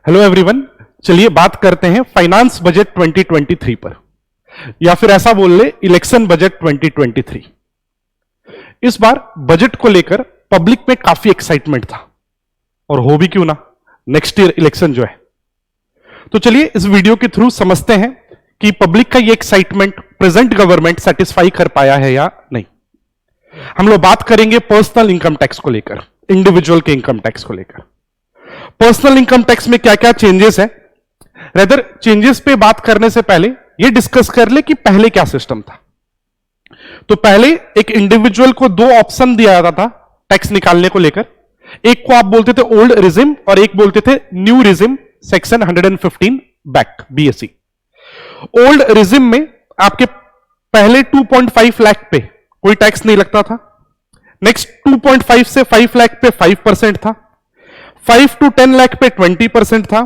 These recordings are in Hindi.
हेलो एवरीवन, चलिए बात करते हैं फाइनेंस बजट 2023 पर, या फिर ऐसा बोल ले इलेक्शन बजट 2023। इस बार बजट को लेकर पब्लिक में काफी एक्साइटमेंट था, और हो भी क्यों ना, नेक्स्ट ईयर इलेक्शन जो है। तो चलिए इस वीडियो के थ्रू समझते हैं कि पब्लिक का ये एक्साइटमेंट प्रेजेंट गवर्नमेंट सेटिस्फाई कर पाया है या नहीं। हम लोग बात करेंगे पर्सनल इनकम टैक्स को लेकर, इंडिविजुअल के इनकम टैक्स को लेकर। पर्सनल इनकम टैक्स में क्या क्या चेंजेस है, रेदर चेंजेस पे बात करने से पहले ये डिस्कस कर ले कि पहले क्या सिस्टम था। तो पहले एक इंडिविजुअल को दो ऑप्शन दिया जाता था टैक्स निकालने को लेकर। एक को आप बोलते थे ओल्ड रिजिम और एक बोलते थे new regime, section 115 back BSE। Old regime में आपके पहले 2.5 लाख पे कोई टैक्स नहीं लगता था। नेक्स्ट 2.5 से 5 लाख पे 5% था, 5 to 10 लाख पे 20% था,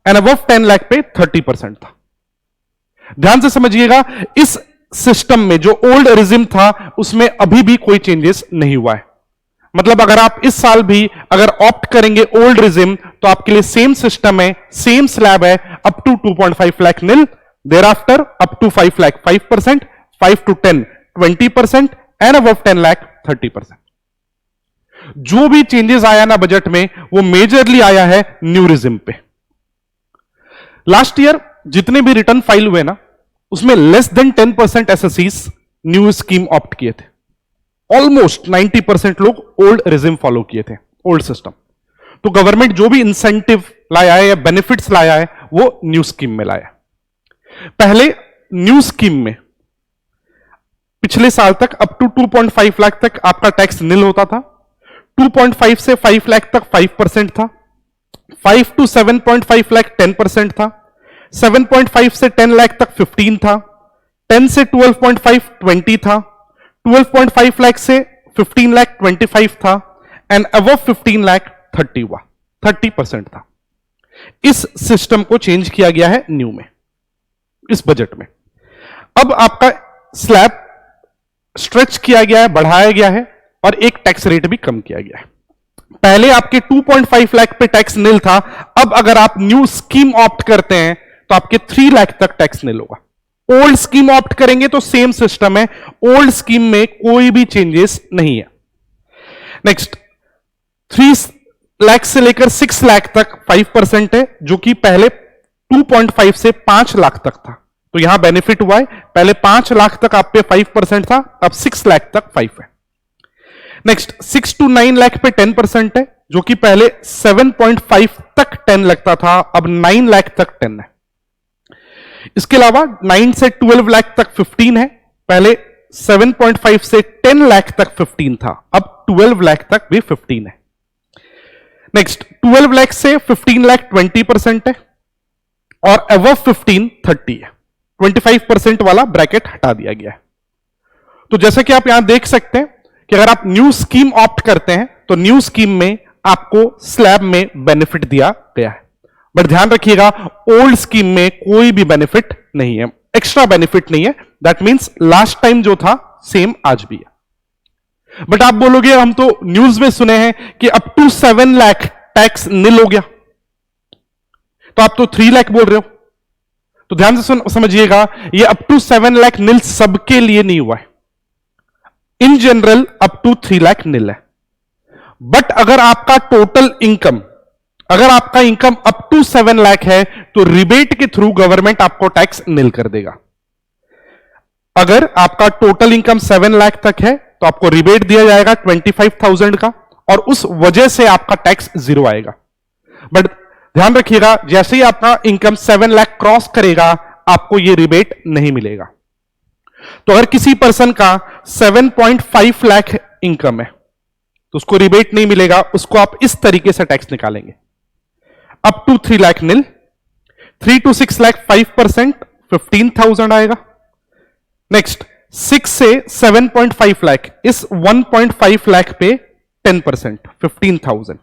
एंड अबव 10 लाख पे 30% था। ध्यान से समझिएगा, इस सिस्टम में जो ओल्ड रिजिम था उसमें अभी भी कोई चेंजेस नहीं हुआ है। मतलब अगर आप इस साल भी अगर ऑप्ट करेंगे ओल्ड रिजिम तो आपके लिए सेम सिस्टम है, सेम स्लैब है, up to 2.5 lakh nil, thereafter up to 5 lakh 5%, 5 to 10 20%, and above 10 lakh 30%। जो भी चेंजेस आया ना बजट में वो मेजरली आया है न्यू रिजिम पे। लास्ट ईयर जितने भी रिटर्न फाइल हुए ना उसमें less than 10% assessees new scheme opt किए थे। ऑलमोस्ट 90% लोग ओल्ड रिजिम फॉलो किए थे, ओल्ड सिस्टम। तो गवर्नमेंट जो भी इंसेंटिव लाया है या बेनिफिट्स लाया है वो न्यू स्कीम में लाया है। पहले न्यू स्कीम में पिछले साल तक अप टू 2.5 लाख तक आपका टैक्स नील होता था। 2.5 से 5 लाख तक 5% था, 5 to 7.5 लाख 10% था, 7.5 से 10 लाख तक 15 था, 10 से 12.5 20 था, 12.5 लाख से 15 लाख 25 था, एंड अबव 15 लाख 30 हुआ, 30% था। इस सिस्टम को चेंज किया गया है न्यू में, इस बजट में। अब आपका स्लैब स्ट्रेच किया गया है, बढ़ाया गया है, और एक टैक्स रेट भी कम किया गया है। पहले आपके 2.5 लाख पे टैक्स नील था, अब अगर आप न्यू स्कीम ऑप्ट करते हैं तो आपके 3 लाख तक टैक्स नील होगा। ओल्ड स्कीम ऑप्ट करेंगे तो सेम सिस्टम है, ओल्ड स्कीम में कोई भी चेंजेस नहीं है। नेक्स्ट 3 लाख से लेकर 6 लाख तक 5% है, जो कि पहले 2.5 से 5 लाख तक था। तो यहां बेनिफिट हुआ है, पहले 5 लाख तक आप पे 5% था, अब 6 लाख तक 5 है। नेक्स्ट 6 to 9 लाख पे 10% है, जो कि पहले 7.5 तक 10 लगता था, अब 9 लाख तक 10 है। इसके अलावा 9 से 12 लाख तक 15 है, पहले 7.5 से 10 लाख तक 15 था, अब 12 लाख तक भी 15 है। नेक्स्ट 12 लाख से 15 लाख 20% है, और अबव 15 30 है। 25% वाला ब्रैकेट हटा दिया गया है। तो जैसे कि आप यहां देख सकते हैं कि अगर आप न्यू स्कीम ऑप्ट करते हैं तो न्यू स्कीम में आपको स्लैब में बेनिफिट दिया गया है, बट ध्यान रखिएगा ओल्ड स्कीम में कोई भी बेनिफिट नहीं है, एक्स्ट्रा बेनिफिट नहीं है। दैट मींस लास्ट टाइम जो था सेम आज भी है। बट आप बोलोगे हम तो न्यूज में सुने हैं कि अप टू 7 लाख टैक्स नील हो गया, तो आप तो 3 लाख बोल रहे हो। तो ध्यान से समझिएगा, ये अप टू 7 लाख नील सबके लिए नहीं हुआ है, in general up to 3 lakh nil है। बट अगर आपका टोटल इनकम, अगर आपका इनकम अप टू 7 लाख है तो रिबेट के थ्रू गवर्नमेंट आपको टैक्स नील कर देगा। अगर आपका टोटल इनकम 7 लाख तक है तो आपको रिबेट दिया जाएगा 25,000 का, और उस वजह से आपका टैक्स 0 आएगा। बट ध्यान रखिएगा, जैसे ही आपका इनकम 7 लाख क्रॉस करेगा आपको यह रिबेट नहीं मिलेगा। तो अगर किसी पर्सन का 7.5 लाख इनकम है तो उसको रिबेट नहीं मिलेगा, उसको आप इस तरीके से टैक्स निकालेंगे। Up to 3 lakh nil, 3 to 6 lakh 5%, 15,000 आएगा। नेक्स्ट 6 से 7.5 लाख, इस 1.5 लाख पे 10%, 15,000।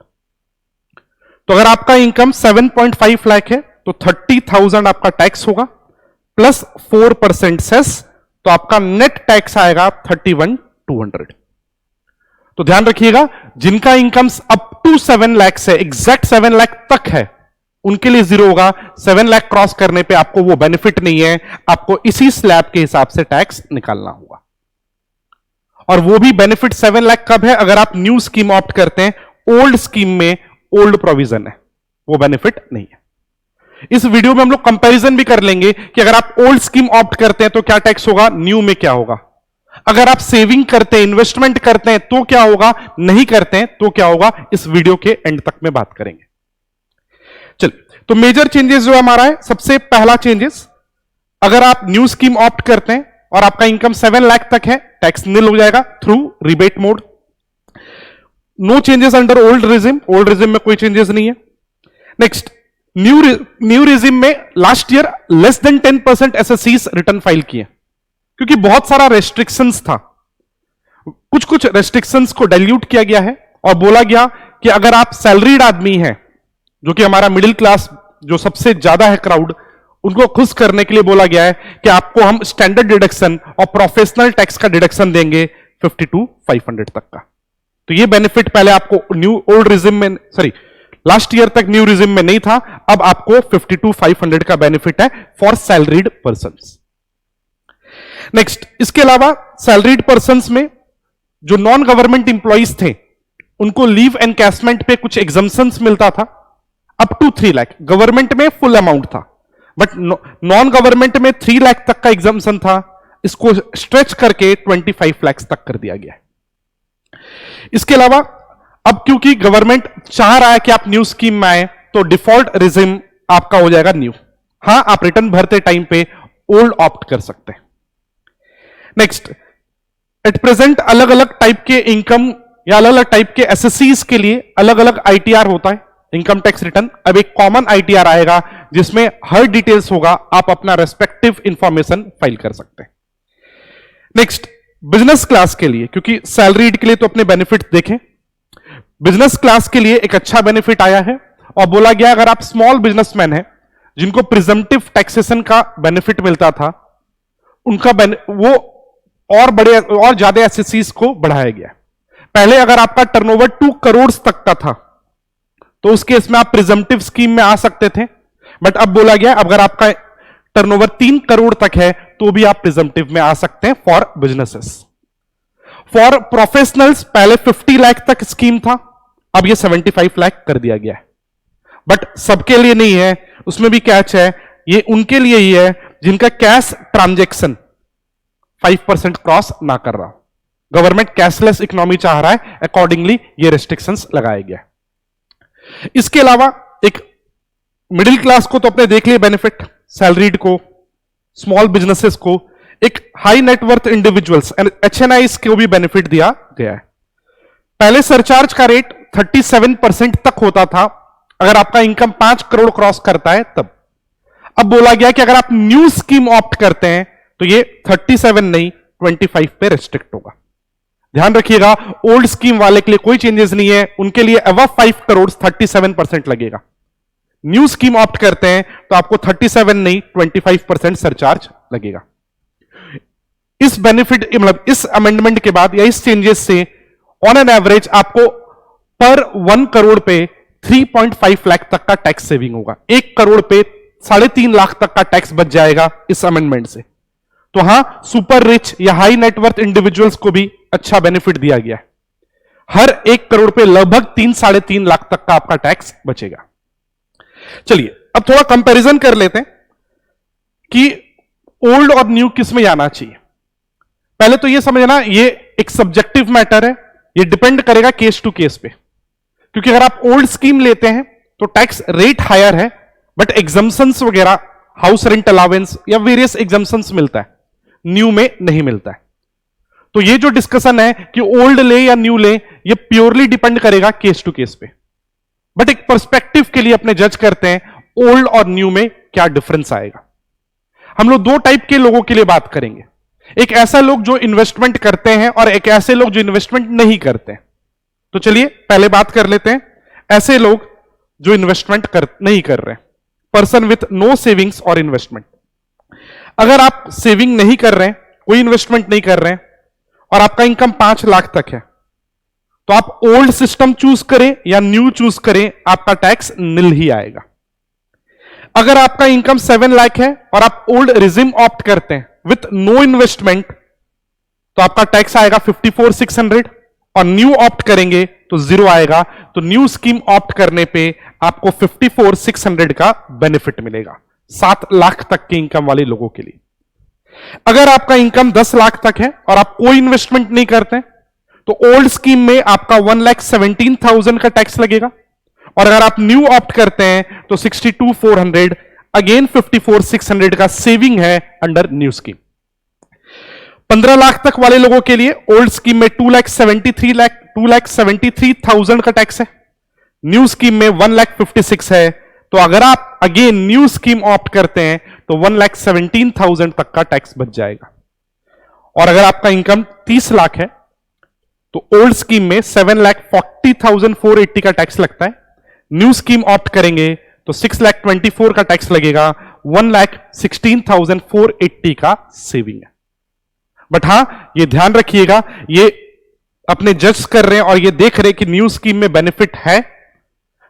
तो अगर आपका इनकम 7.5 लाख है तो 30,000 आपका टैक्स होगा, प्लस 4% सेस, तो आपका नेट टैक्स आएगा 31,200। तो ध्यान रखिएगा, जिनका इनकम अप टू 7 लाख से एग्जैक्ट 7 लाख तक है उनके लिए 0 होगा। 7 लाख क्रॉस करने पे आपको वो बेनिफिट नहीं है, आपको इसी स्लैब के हिसाब से टैक्स निकालना होगा। और वो भी बेनिफिट 7 लाख कब है? अगर आप न्यू स्कीम ऑप्ट करते हैं। ओल्ड स्कीम में ओल्ड प्रोविजन है, वो बेनिफिट नहीं है। इस वीडियो में हम लोग कंपैरिजन भी कर लेंगे कि अगर आप ओल्ड स्कीम ऑप्ट करते हैं तो क्या टैक्स होगा, न्यू में क्या होगा। अगर आप सेविंग करते हैं, इन्वेस्टमेंट करते हैं तो क्या होगा, नहीं करते हैं तो क्या होगा, इस वीडियो के एंड तक में बात करेंगे। चलिए, तो मेजर चेंजेस जो हमारा है, सबसे पहला चेंजेस, अगर आप न्यू स्कीम ऑप्ट करते हैं और आपका इनकम 7 लाख तक है, टैक्स निल हो जाएगा through rebate mode. No changes under old regime, old regime में कोई चेंजेस नहीं है। नेक्स्ट, न्यू रिजिम में last year less than 10% assessees return file किए, क्योंकि बहुत सारा रेस्ट्रिक्शंस था। कुछ रेस्ट्रिक्शंस को डाइल्यूट किया गया है और बोला गया कि अगर आप सैलरीड आदमी हैं, जो कि हमारा मिडिल क्लास जो सबसे ज्यादा है क्राउड, उनको खुश करने के लिए बोला गया है कि आपको हम स्टैंडर्ड डिडक्शन और प्रोफेशनल टैक्स का डिडक्शन देंगे 52,500 तक का। तो ये बेनिफिट पहले आपको ओल्ड रिजिम में, सॉरी लास्ट ईयर तक न्यू रिजिम में नहीं था, अब आपको 52,500 का बेनिफिट है फॉर सैलरीड पर्संस। नेक्स्ट, इसके अलावा सैलरीड पर्संस में जो नॉन गवर्नमेंट इंप्लॉइज थे, उनको लीव एनकैशमेंट पे कुछ एग्जम्पशंस मिलता था अप टू 3 लाख। गवर्नमेंट में फुल अमाउंट था, बट नॉन गवर्नमेंट में 3 लाख तक का एग्जम्पशन था। इसको स्ट्रेच करके 25 लाख तक कर दिया गया है। इसके अलावा अब क्योंकि गवर्नमेंट चाह रहा है कि आप न्यू स्कीम में आए, तो डिफॉल्ट रिजिम आपका हो जाएगा न्यू। हां, आप रिटर्न भरते टाइम पे ओल्ड ऑप्ट कर सकते हैं। नेक्स्ट, एट प्रेजेंट अलग अलग टाइप के इनकम या अलग अलग टाइप के एसएससीज के लिए अलग अलग आईटीआर होता है, इनकम टैक्स रिटर्न। अब एक कॉमन आईटीआर आएगा जिसमें हर डिटेल्स होगा, आप अपना रेस्पेक्टिव इंफॉर्मेशन फाइल कर सकते हैं। नेक्स्ट, बिजनेस क्लास के लिए, क्योंकि सैलरीड के लिए तो अपने बेनिफिट देखें, बिजनेस क्लास के लिए एक अच्छा बेनिफिट आया है और बोला गया अगर आप स्मॉल बिजनेसमैन हैं जिनको प्रिजम्पटिव टैक्सेशन का बेनिफिट मिलता था, उनका वो और बड़े और ज्यादा एसएससीज को बढ़ाया गया। पहले अगर आपका टर्नओवर 2 करोड़ तक का था तो उस केस में आप प्रिजम्पटिव स्कीम में आ सकते थे, बट अब बोला गया अगर आपका टर्नओवर 3 करोड़ तक है तो भी आप प्रिजम्पटिव में आ सकते हैं फॉर बिजनेसेस। फॉर प्रोफेशनल्स पहले 50 लाख तक स्कीम था, अब ये 75 लाख कर दिया गया है, बट सबके लिए नहीं है, उसमें भी कैच है। ये उनके लिए ही है जिनका कैश ट्रांजैक्शन 5% क्रॉस ना कर रहा हो। गवर्नमेंट कैशलेस इकोनॉमी चाह रहा है, अकॉर्डिंगली ये रेस्ट्रिक्शंस लगाया गया। इसके अलावा एक मिडिल क्लास को तो अपने देख लिए बेनिफिट, सैलरीड को, स्मॉल बिजनेसेस को, एक हाई नेटवर्थ इंडिविजुअल्स एचएनआईज को भी बेनिफिट दिया गया है। पहले सरचार्ज का रेट 37% तक होता था अगर आपका इनकम 5 करोड़ क्रॉस करता है तब। अब बोला गया कि अगर आप न्यू स्कीम ऑप्ट करते हैं तो ये 37 नहीं 25 पे रेस्ट्रिक्ट होगा। ध्यान रखिएगा, ओल्ड स्कीम वाले के लिए कोई चेंजेस नहीं है, उनके लिए अबव 5 करोड़ 37% लगेगा। न्यू स्कीम ऑप्ट करते हैं तो आपको 37 नहीं 25% सरचार्ज लगेगा। इस बेनिफिट मतलब इस अमेंडमेंट के बाद या इस चेंजेस से ऑन एन एवरेज आपको पर 1 करोड़ पे 3.5 लाख तक का टैक्स सेविंग होगा। 1 करोड़ पे 3.5 लाख तक का टैक्स बच जाएगा इस अमेंडमेंट से। तो हां, सुपर रिच या हाई नेटवर्थ इंडिविजुअल्स को भी अच्छा बेनिफिट दिया गया है। हर 1 करोड़ पे लगभग 3-3.5 लाख तक का आपका टैक्स बचेगा। चलिए अब थोड़ा कंपैरिजन कर लेते हैं कि ओल्ड और न्यू किस में जाना चाहिए। पहले तो ये समझना, ये एक सब्जेक्टिव मैटर है, ये डिपेंड करेगा केस टू केस पे। क्योंकि अगर आप ओल्ड स्कीम लेते हैं तो टैक्स रेट हायर है, बट एग्जम्पशंस वगैरह, हाउस रेंट अलाउंस या वेरियस एग्जम्पशंस मिलता है, न्यू में नहीं मिलता है। तो ये जो डिस्कशन है कि ओल्ड ले या न्यू ले, ये प्योरली डिपेंड करेगा केस टू केस पे। बट एक पर्सपेक्टिव के लिए अपने जज करते हैं ओल्ड और न्यू में क्या डिफरेंस आएगा। हम लोग 2 टाइप के लोगों के लिए बात करेंगे, एक ऐसा लोग जो इन्वेस्टमेंट करते हैं और एक ऐसे लोग जो इन्वेस्टमेंट नहीं करते हैं। तो चलिए पहले बात कर लेते हैं ऐसे लोग जो इन्वेस्टमेंट नहीं कर रहे हैं, पर्सन विथ नो सेविंग्स और इन्वेस्टमेंट। अगर आप सेविंग नहीं कर रहे हैं, कोई इन्वेस्टमेंट नहीं कर रहे हैं और आपका इनकम 5 लाख तक है, तो आप ओल्ड सिस्टम चूज करें या न्यू चूज करें, आपका टैक्स निल ही आएगा। अगर आपका इनकम 7 लाख है और आप ओल्ड रिजिम ऑप्ट करते हैं विथ नो इन्वेस्टमेंट, तो आपका टैक्स आएगा 54,600 और न्यू ऑप्ट करेंगे तो 0 आएगा। तो न्यू स्कीम ऑप्ट करने पे आपको 54,600 का बेनिफिट मिलेगा 7 लाख तक के इनकम वाले लोगों के लिए। अगर आपका इनकम 10 लाख तक है और आप कोई इन्वेस्टमेंट नहीं करते तो ओल्ड स्कीम में आपका 1,17,000 का टैक्स लगेगा और अगर आप न्यू ऑप्ट करते हैं तो 62,400, अगेन 54,600 का सेविंग है अंडर न्यू स्कीम। 15 लाख तक वाले लोगों के लिए ओल्ड स्कीम में 2,73,000 का टैक्स है, न्यू स्कीम में 1,56,000 है। तो अगर आप अगेन न्यू स्कीम ऑप्ट करते हैं तो 1,17,000 तक का टैक्स बच जाएगा। और अगर आपका इनकम 30 लाख है तो ओल्ड स्कीम में 7,40,480 का टैक्स लगता है, न्यू स्कीम ऑप्ट करेंगे तो 6,24,000 का टैक्स लगेगा, 1,16,480 का सेविंग है। बट हां, ये ध्यान रखिएगा, ये अपने जज कर रहे हैं और ये देख रहे हैं कि न्यू स्कीम में बेनिफिट है।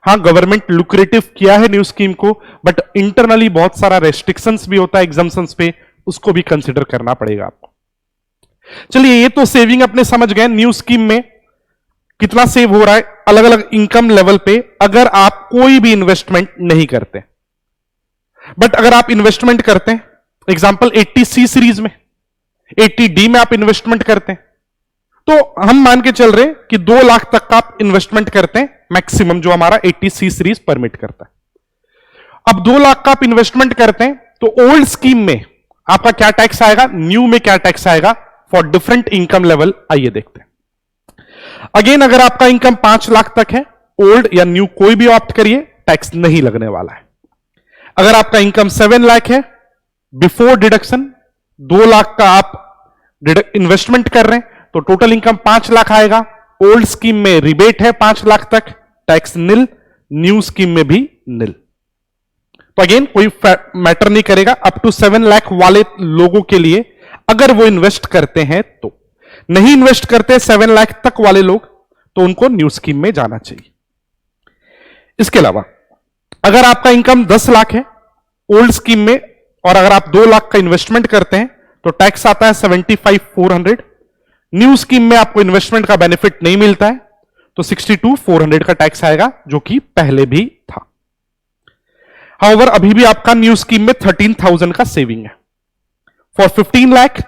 हां, गवर्नमेंट लुक्रेटिव किया है न्यू स्कीम को, बट इंटरनली बहुत सारा रेस्ट्रिक्शंस भी होता है एग्जाम्शंस पे, उसको भी कंसिडर करना पड़ेगा आपको। चलिए, ये तो सेविंग अपने समझ गए। न्यू स्कीम में कितना सेव हो रहा है अलग अलग इनकम लेवल पे अगर आप कोई भी इन्वेस्टमेंट नहीं करते। बट अगर आप इन्वेस्टमेंट करते हैं, एग्जांपल 80C सीरीज में, 80D में आप इन्वेस्टमेंट करते हैं, तो हम मान के चल रहे हैं कि 2 लाख तक का आप इन्वेस्टमेंट करते हैं, मैक्सिमम जो हमारा 80C सीरीज परमिट करता है। अब 2 लाख का आप इन्वेस्टमेंट करते हैं तो ओल्ड स्कीम में आपका क्या टैक्स आएगा, न्यू में क्या टैक्स आएगा फॉर डिफरेंट इनकम लेवल, आइए देखते हैं। अगेन, अगर आपका इनकम 5 लाख तक है, ओल्ड या न्यू कोई भी ऑप्ट करिए, टैक्स नहीं लगने वाला है। अगर आपका इनकम 7 लाख है, बिफोर डिडक्शन 2 लाख का आप इन्वेस्टमेंट कर रहे हैं तो टोटल इनकम 5 लाख आएगा। ओल्ड स्कीम में रिबेट है 5 लाख तक, टैक्स निल, न्यू स्कीम में भी निल। तो अगेन कोई मैटर नहीं करेगा अप टू 7 लाख वाले लोगों के लिए, अगर वो इन्वेस्ट करते हैं तो। नहीं इन्वेस्ट करते 7 लाख तक वाले लोग, तो उनको न्यू स्कीम में जाना चाहिए। इसके अलावा अगर आपका इनकम 10 लाख है ओल्ड स्कीम में और अगर आप 2 लाख का इन्वेस्टमेंट करते हैं तो टैक्स आता है 75,400। न्यू स्कीम में आपको इन्वेस्टमेंट का बेनिफिट नहीं मिलता है तो 62,400 का टैक्स आएगा, जो कि पहले भी था। हाउएवर अभी भी आपका न्यू स्कीम में 13,000 का सेविंग है। For 15 lakh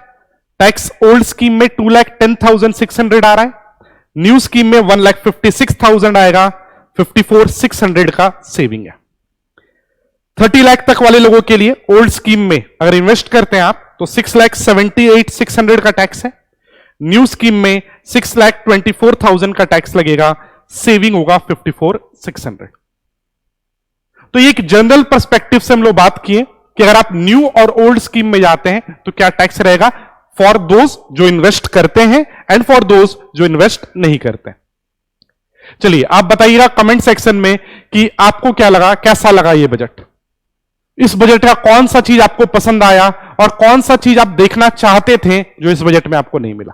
tax old scheme में 2,10,600 आ रहा है, न्यू स्कीम में 1,56,000 आएगा, 54,600 का सेविंग है। 30 लाख तक वाले लोगों के लिए ओल्ड स्कीम में अगर इन्वेस्ट करते हैं आप तो 6,78,600 का टैक्स है, न्यू स्कीम में 6,24,000 का टैक्स लगेगा, सेविंग होगा 54,600। तो ये एक जनरल पर्सपेक्टिव से हम लोग बात किए कि अगर आप न्यू और ओल्ड स्कीम में जाते हैं तो क्या टैक्स रहेगा फॉर दोज जो इन्वेस्ट करते हैं एंड फॉर दोज जो इन्वेस्ट नहीं करते। चलिए, आप बताइएगा कमेंट सेक्शन में कि आपको क्या लगा, कैसा लगा ये बजट। इस बजट का कौन सा चीज आपको पसंद आया और कौन सा चीज आप देखना चाहते थे जो इस बजट में आपको नहीं मिला।